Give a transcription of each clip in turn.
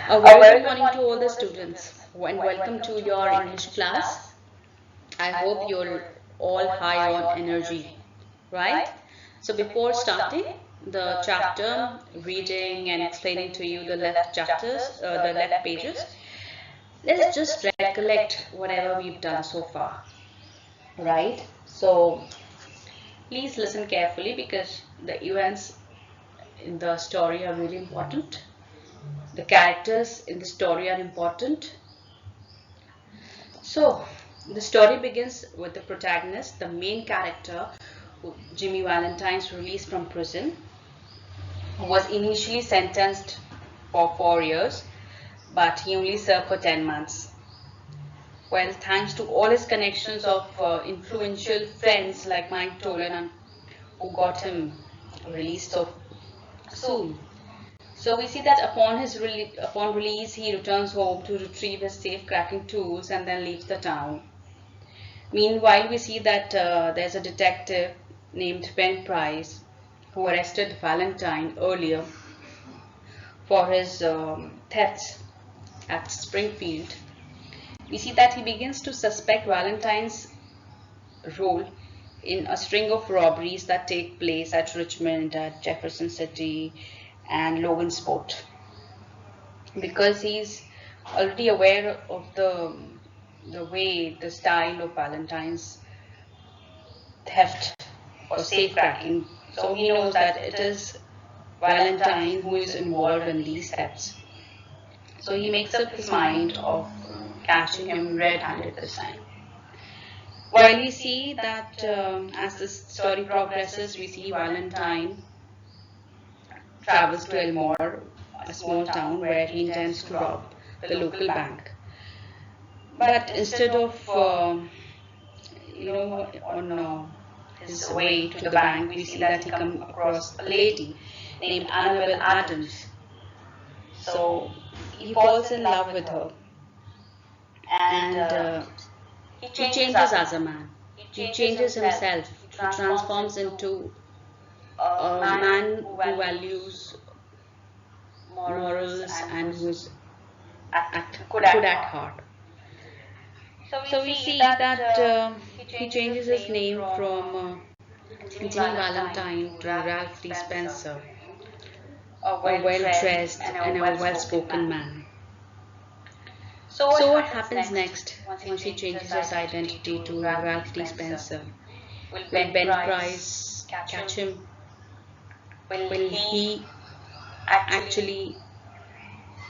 A very good morning to all the students and welcome to your English class. I hope you're all high on energy, right? So before starting the chapter, reading and explaining to you the left chapters, the left pages, let's just recollect whatever we've done so far, right? So please listen carefully because the events in the story are really important. The characters in the story are important. So, the story begins with the protagonist, the main character, Jimmy Valentine's release from prison, who was initially sentenced for 4 years, but he only served for 10 months. Well, thanks to all his connections of influential friends like Mike Tolan, who got him released so soon. So we see that upon release, he returns home to retrieve his safe cracking tools and then leaves the town. Meanwhile, we see that there's a detective named Ben Price who arrested Valentine earlier for his thefts at Springfield. We see that he begins to suspect Valentine's role in a string of robberies that take place at Richmond, at Jefferson City, and Logansport, because he's already aware of the style of Valentine's theft or safe cracking. So he knows that it is Valentine who is involved in these thefts. So he makes up his mind of catching him red-handed this time. While we see that as the story progresses, we see Valentine travels to Elmore, a small town where he intends to rob the local bank. But instead of, on his way to the bank, we see that he comes across a lady named Annabelle Adams. So he falls in love with her, and he changes as a man. He changes himself. He transforms into a man who values morals and who's good at heart. So we see that he changes his name from Jimmy Valentine to Ralph D. Spencer, a well-dressed and a well-spoken man. So what happens next once he changes his identity to Ralph D. Spencer? Will Ben Price catch him? Will he actually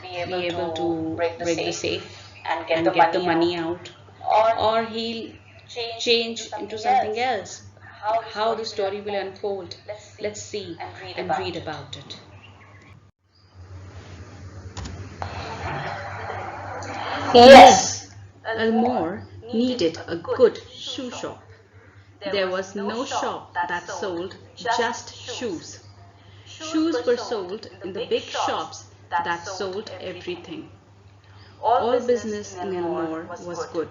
be able to break the safe and get the money out? Or he'll change into something else? How the story will unfold? Let's see and read about it. Yes, Elmore needed a good shoe shop. There was no shop that sold just shoes. Shoes were sold in the big shops that sold everything. All business in Elmore was good.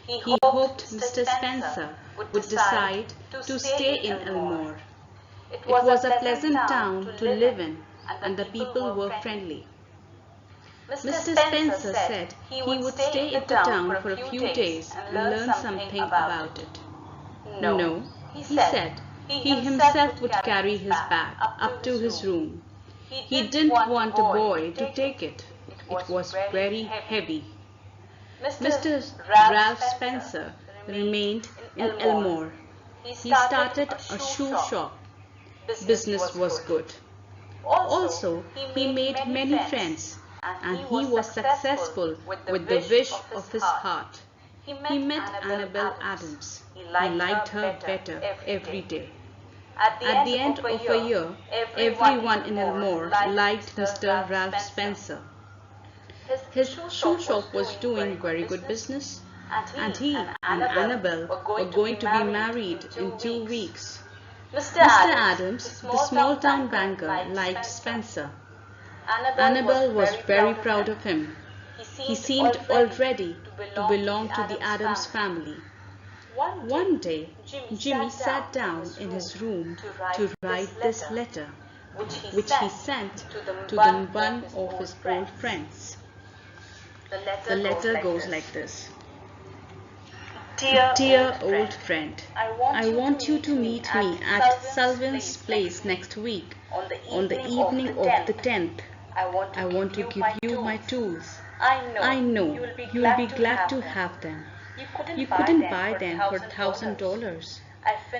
He hoped Mr. Spencer would decide to stay in Elmore. It was a pleasant town to live in, and the people were friendly. Mr. Spencer said he would stay in the town for a few days and learn something about it. No, he said he himself would carry his bag up to his room. He didn't want a boy to take it. It was very heavy. Mr. Ralph Spencer remained in Elmore. He started a shoe shop. Business was good. Also, he made many friends, and he was successful with the wish of his heart. He met Annabelle Adams. He liked her better every day. At the end of a year, everyone in Elmore liked Mr. Ralph Spencer. His shoe shop was doing very good business, and he and Annabelle were going to be married in 2 weeks. Mr. Adams, the small-town banker, liked Spencer. Annabelle was very proud of him. He seemed already to belong to the Adams family. One day, Jimmy sat down in his room to write this letter. which he sent to the one of his old friends. The letter goes like this. Dear old friend, I want you to meet me at Sullivan's place next week on the evening of the 10th. I want to give you my tools. I know you will be glad to have them. You couldn't buy them for $1,000.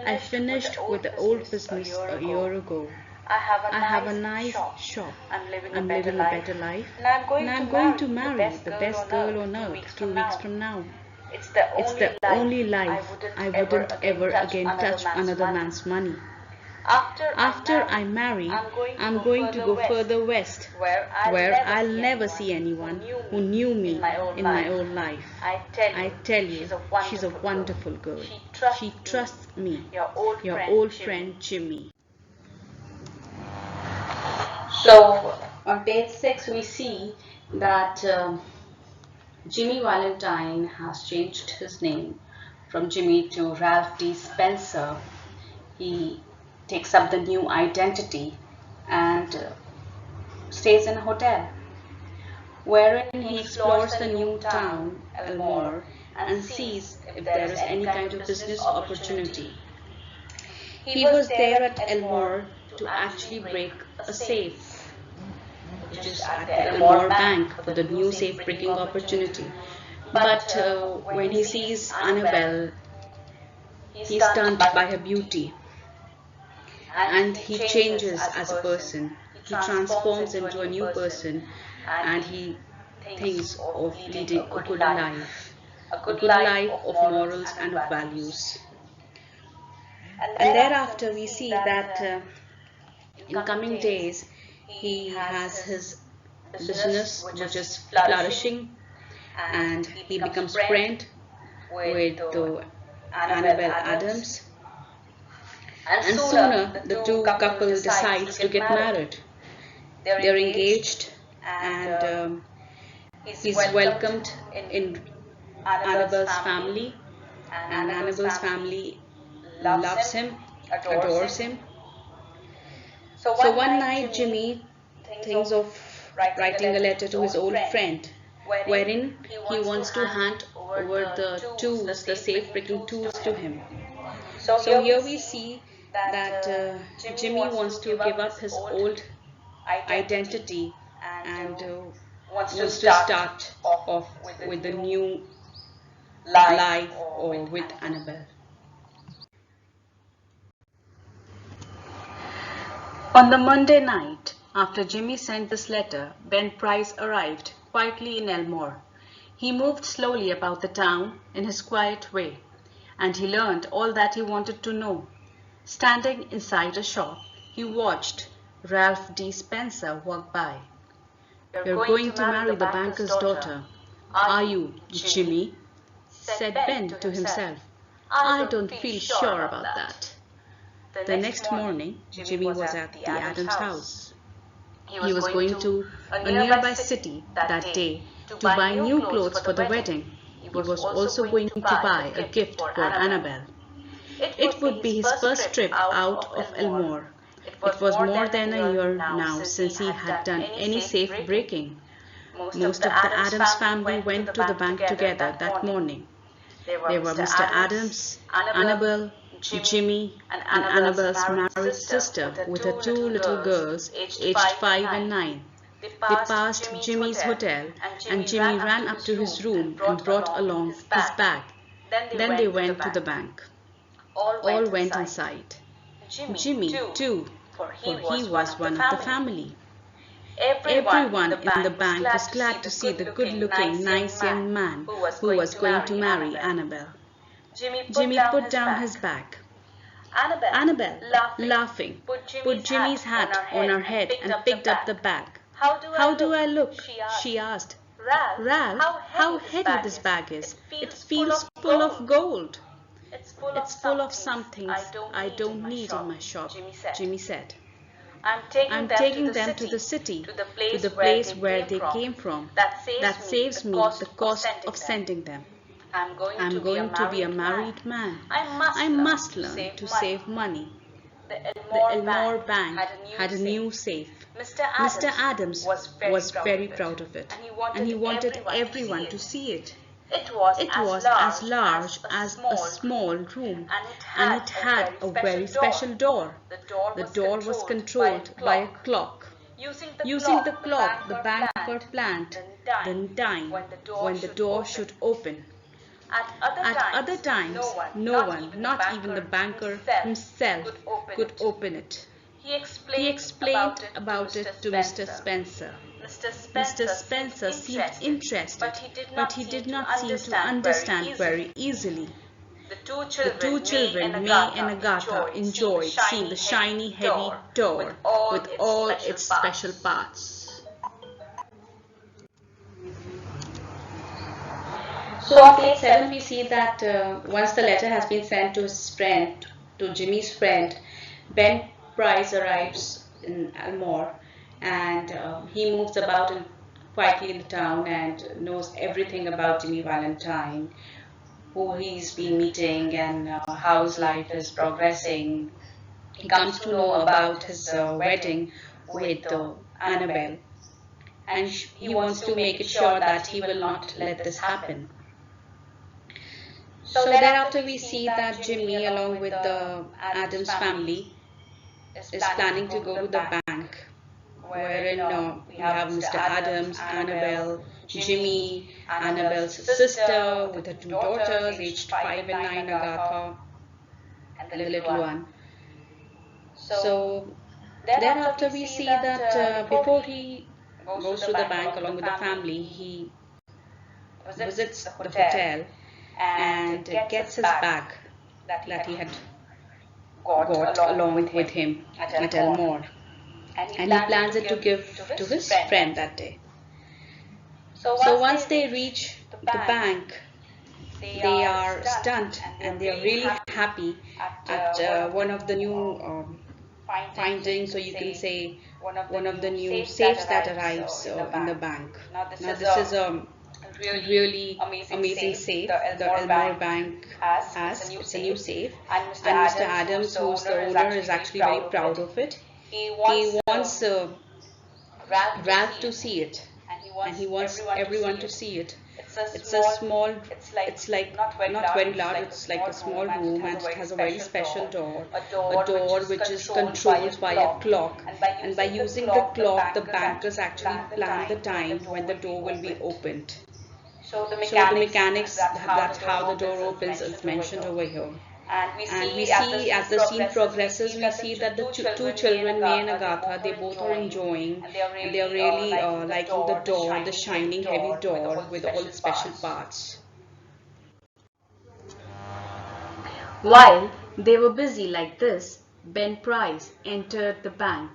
I finished with the old business a year ago. I have a nice shop. I'm living a better life. And I'm going to marry the best girl on earth 2 weeks from now. It's the only life I wouldn't ever again touch another man's money. After I marry, I'm going to go further west, where I'll never see anyone who knew me in my old life. I tell you, she's a wonderful girl. She trusts me, your old friend Jimmy. So on page 6 we see that Jimmy Valentine has changed his name from Jimmy to Ralph D. Spencer. He takes up the new identity and stays in a hotel, wherein he explores the new town, Elmore, and sees if there is any kind of business opportunity. He was there at Elmore to actually break a safe, which is at the Elmore Bank, for the new safe breaking opportunity. But when he sees Annabelle, he's stunned by her beauty, and he changes as a person. He transforms into a new person, and he thinks of leading a good life of morals and of values. And thereafter we see that in coming days he has his business which is flourishing, and he becomes friend with Annabelle Adams, and sooner the two couple decides to get married. They're engaged, and he's welcomed in Annabelle's family, and Annabelle's family loves him, adores him. So one night Jimmy thinks of writing a letter to his old friend, wherein he wants to hand over the tools, the safe breaking tools, to him. So here we see that Jimmy wants to give up his old identity and wants to start off with a new life or with Annabelle. On the Monday night, after Jimmy sent this letter, Ben Price arrived quietly in Elmore. He moved slowly about the town in his quiet way, and he learned all that he wanted to know. Standing inside a shop, he watched Ralph D. Spencer walk by. "You're going to marry the banker's daughter, are you, Jimmy?" said Ben to himself. "I don't feel sure about that." The next morning, Jimmy was at the Adams house. He was going to a nearby city that day to buy new clothes for the wedding. He was also going to buy a gift for Annabelle. It would be his first trip out of Elmore. It was more than a year now since he had done any safe breaking. Most of the Adams family went to the bank together that morning. There were Mr. Adams, Annabelle, Jimmy, and Annabelle's married sister with her two little girls aged 5 and 9. They passed Jimmy's hotel, and Jimmy ran up to his room and brought along his bag. Then they went to the bank. All went inside. Jimmy, too, for he was one of the family. Everyone in the bank was glad to see the good-looking, nice young man who was going to marry Annabelle. Jimmy put down his bag. Annabelle, laughing, put Jimmy's hat on her head and picked up the bag. "How do I look?" she asked. "Ralph, how heavy this bag is. It feels full of gold." "It's full of some things I don't need in my shop," Jimmy said. "I'm taking them to the city, to the place where they came from. That saves me the cost of sending them. I'm going to be a married man. I must learn to save money." The Elmore Bank had a new safe. Mr. Adams was very proud of it, and he wanted everyone to see it. It was as large as a small room, and it had a very special door. The door was controlled by a clock. Using the clock, the banker planned the time when the door should open. At other times, no one, not even the banker himself, could open it. He explained about it to Mr. Spencer. Mr. Spencer seemed interested, but he did not seem to understand very easily. The two children, May and Agatha, enjoyed seeing the shiny, heavy door with all its special parts. So on page 7 we see that once the letter has been sent to his friend, to Jimmy's friend, Ben Price arrives in Elmore, and he moves about quietly in the town and knows everything about Jimmy Valentine, who he's been meeting and how his life is progressing. He comes to know about his wedding with Annabelle, and he wants to make it sure that he will not let this happen. So thereafter we see that Jimmy, along with the Adams family, is planning to go to the bank, wherein we have Mr. Adams, Annabelle, Jimmy, Annabelle's sister with her two daughters aged 5 and 9, Agatha, and the little one. So thereafter we see that before he goes to the bank along with the family, he visits the hotel and gets his bag that he had got along with him at Elmore, and he plans it to give to his friend that day. So once they reach the bank, they are stunned and they are really happy at one of the new findings, so you can say one of the new safes that arrives in the bank. Now this is a really amazing safe the Elmore Bank has. It's a new safe, and Mr. Adams, who's the owner, is actually very proud of it. He wants Ralph to see it, and he wants everyone to see it. It's a small, it's like not very large, it's like a small room, and it has a very special door, a door which is controlled by a clock, and by using the clock the bankers actually plan the time when the door will be opened. So the mechanics, that's how the door opens, is mentioned over here. And we see as the scene progresses, we see that the two children, May and Agatha, they both are enjoying, and they are really liking the door, the shining heavy door with all its special parts. While they were busy like this, Ben Price entered the bank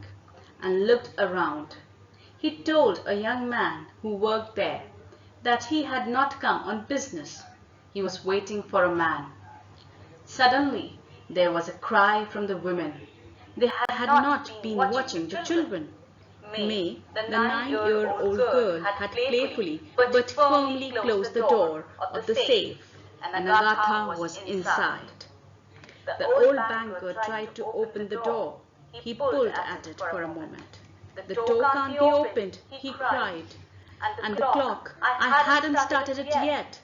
and looked around. He told a young man who worked there that he had not come on business. He was waiting for a man. Suddenly, there was a cry from the women. They had not been watching the children. May, the 9-year-old girl, had playfully but firmly closed the door of the safe, and Agatha was inside. The old banker tried to open the door. He pulled at it for a moment. "The door can't be opened," he cried. "And the clock, I hadn't started it yet."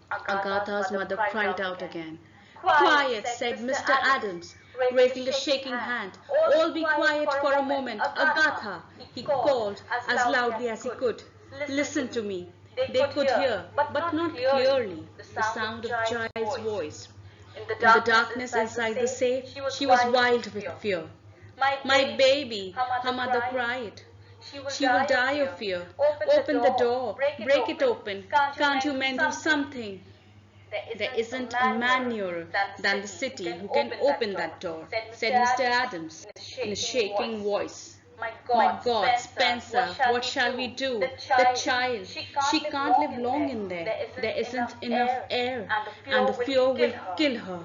Agatha's mother cried out again. "Quiet," said Mr. Adams, raising a shaking hand. "All be quiet for a moment. Agatha," he called as loudly as he could. "Listen to me." They could hear, but not clearly, the sound of Giles' voice. In the darkness inside the safe, she was wild with fear. "My baby," her mother cried. "She will die of fear. Open the door. Break it open. Can't you men do something?" "There isn't a man nearer than the city who can open that door," said Mr. Adams in a shaking voice. "My God, Spencer, what shall we do? The child, she can't live long in there. There isn't enough air, and the fear will kill her."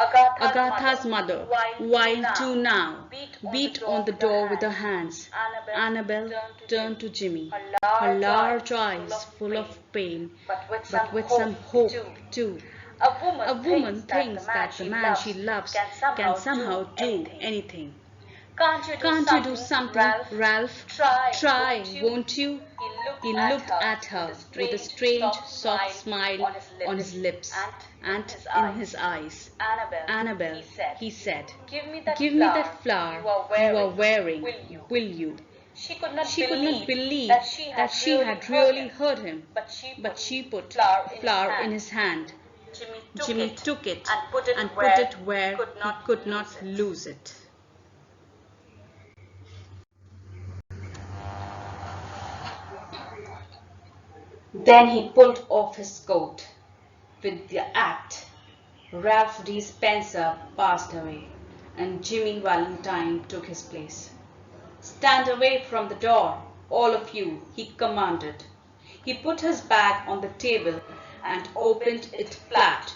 Agatha's mother, wild too now, beat on the door with her hands. Annabelle turned to Jimmy, her large eyes full of pain, but with some hope too. A woman thinks that the man she loves can somehow do anything. Can't you do something, Ralph? Try, won't you? He looked at her with a strange, soft smile on his lips and in his eyes. Annabel, he said, give me that flower you are wearing, will you? She could not believe that she had really heard him, but she put the flower in his hand. Jimmy took it and put it where he could not lose it. Then he pulled off his coat. With the act, Ralph D. Spencer passed away, and Jimmy Valentine took his place. Stand away from the door, all of you, he commanded. He put his bag on the table and opened it flat.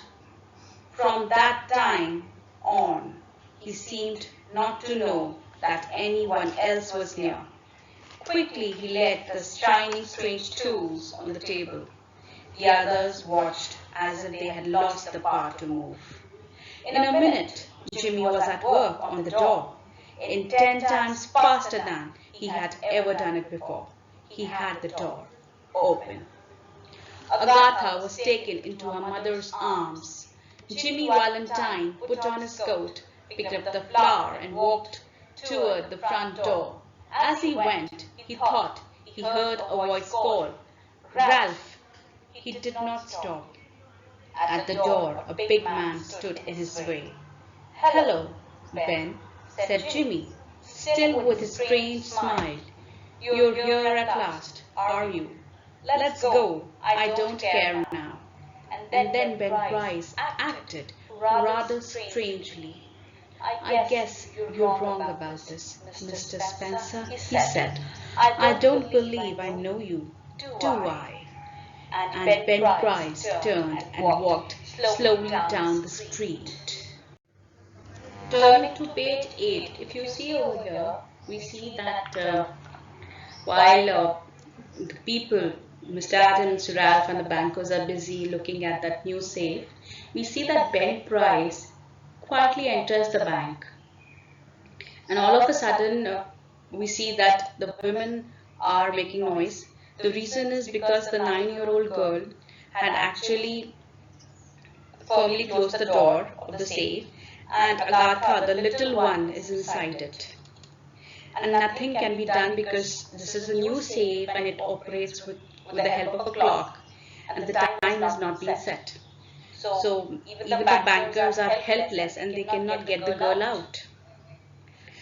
From that time on, he seemed not to know that anyone else was near. Quickly he laid the shiny, strange tools on the table. The others watched as if they had lost the power to move. In a minute, Jimmy was at work on the door. In 10 times faster than he had ever done it before, he had the door open. Agatha was taken into her mother's arms. Jimmy Valentine put on his coat, picked up the flower, and walked toward the front door. As he went, he thought he heard a voice call, Ralph. He did not stop. At the door, a big man stood in his way. Hello, Ben, said Jimmy, still with his strange smile. You're here at last, are you? Let's go. I don't care now. And then Ben Price acted rather strangely. I guess you're wrong about this, Mr. Spencer, he said. I don't believe I know you, do I? And Ben Price turned and walked slowly down the street. Turning to page 8, if you see over here, we see that while the people, Mr. Adams, Ralph and the bankers are busy looking at that new safe, we see that Ben Price quietly enters the bank. And all of a sudden, we see that the women are making noise. The reason is because the 9-year-old girl had actually firmly closed the door of the safe, and Agatha, the little one, is inside it. And nothing can be done because this is a new safe and it operates with the help of a clock, and the time has not been set. So even the bankers are helpless and they cannot get the girl out.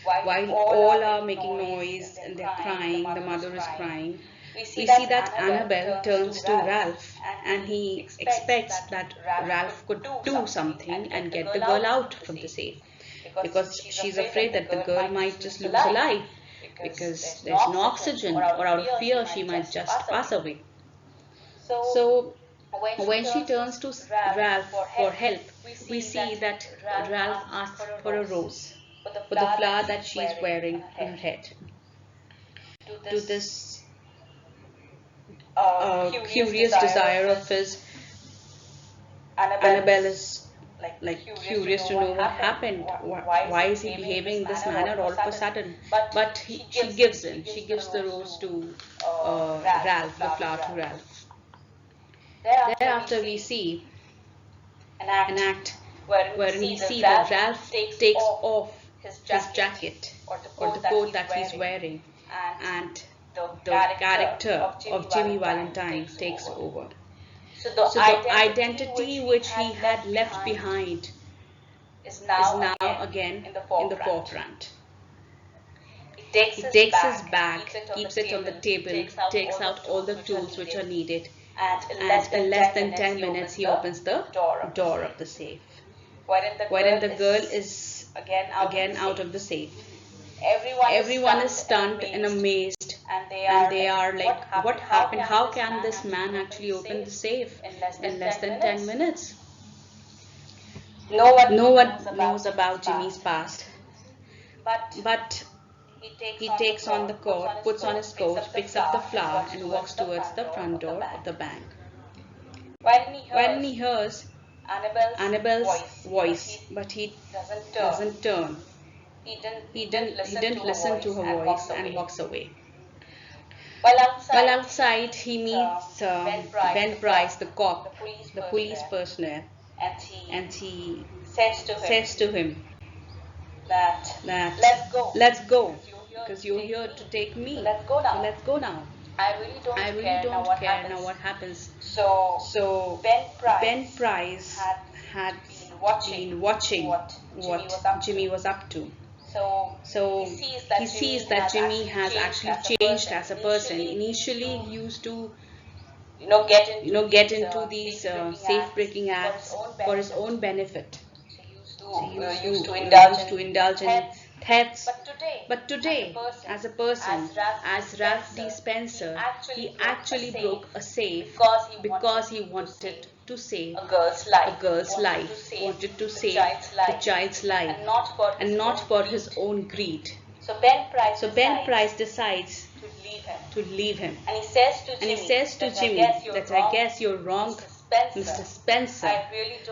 While all are making noise and they're crying, the mother is crying, we see that Annabel turns to Ralph and he expects that Ralph could do something and get the girl out from the safe, because she's afraid that the girl might just lose her life because there's no oxygen, or out of fear she might just pass away. So when she turns to Ralph for help, we see that Ralph asks for a rose for the flower that she's wearing on her head. To this curious desire of his, Annabelle is like curious to know what happened. Why is he behaving in this manner all of a sudden? But she gives in. She gives the rose to Ralph, the flower to Ralph. Thereafter we see an act wherein we see that Ralph takes off his jacket or the coat that he's wearing, and the character of Jimmy Valentine takes over. So the identity which he had left behind is now again in the forefront. He takes his bag, keeps it on the table, takes out all the tools which are needed, and in less than 10 minutes he opens the door of the safe, wherein the girl is again out of the safe. Everyone is stunned and amazed, and they are like, what happened? How can this man actually open the safe in less than 10 minutes? No one knows about Jimmy's past, but he takes on the coat, puts on his coat, picks up the flower and walks towards the front door of the bank. When he hears Annabelle's voice, but he doesn't turn. He didn't listen to her voice and walks away. While outside, he meets Ben Price, the cop, the police personnel, and he says to him that let's go, because you're here to take me. So let's go now. I really don't care now what happens. So Ben Price had been watching what Jimmy was up to. So he sees that Jimmy has actually changed as a person. Initially, he used to get into these safe-breaking acts for his own benefit. So he used to indulge in thefts. But today, as a person, as Ralph D. Spencer, he actually broke a safe because he wanted to save a girl's life, wanted to save the child's life, and not for his own greed. So Ben Price decides to leave him. And he says to Jimmy that I guess you're wrong, Mr. Spencer.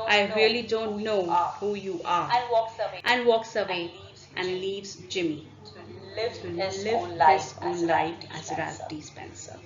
I really don't know who you are. And walks away and leaves Jimmy to live his own life as Ralph D. Spencer.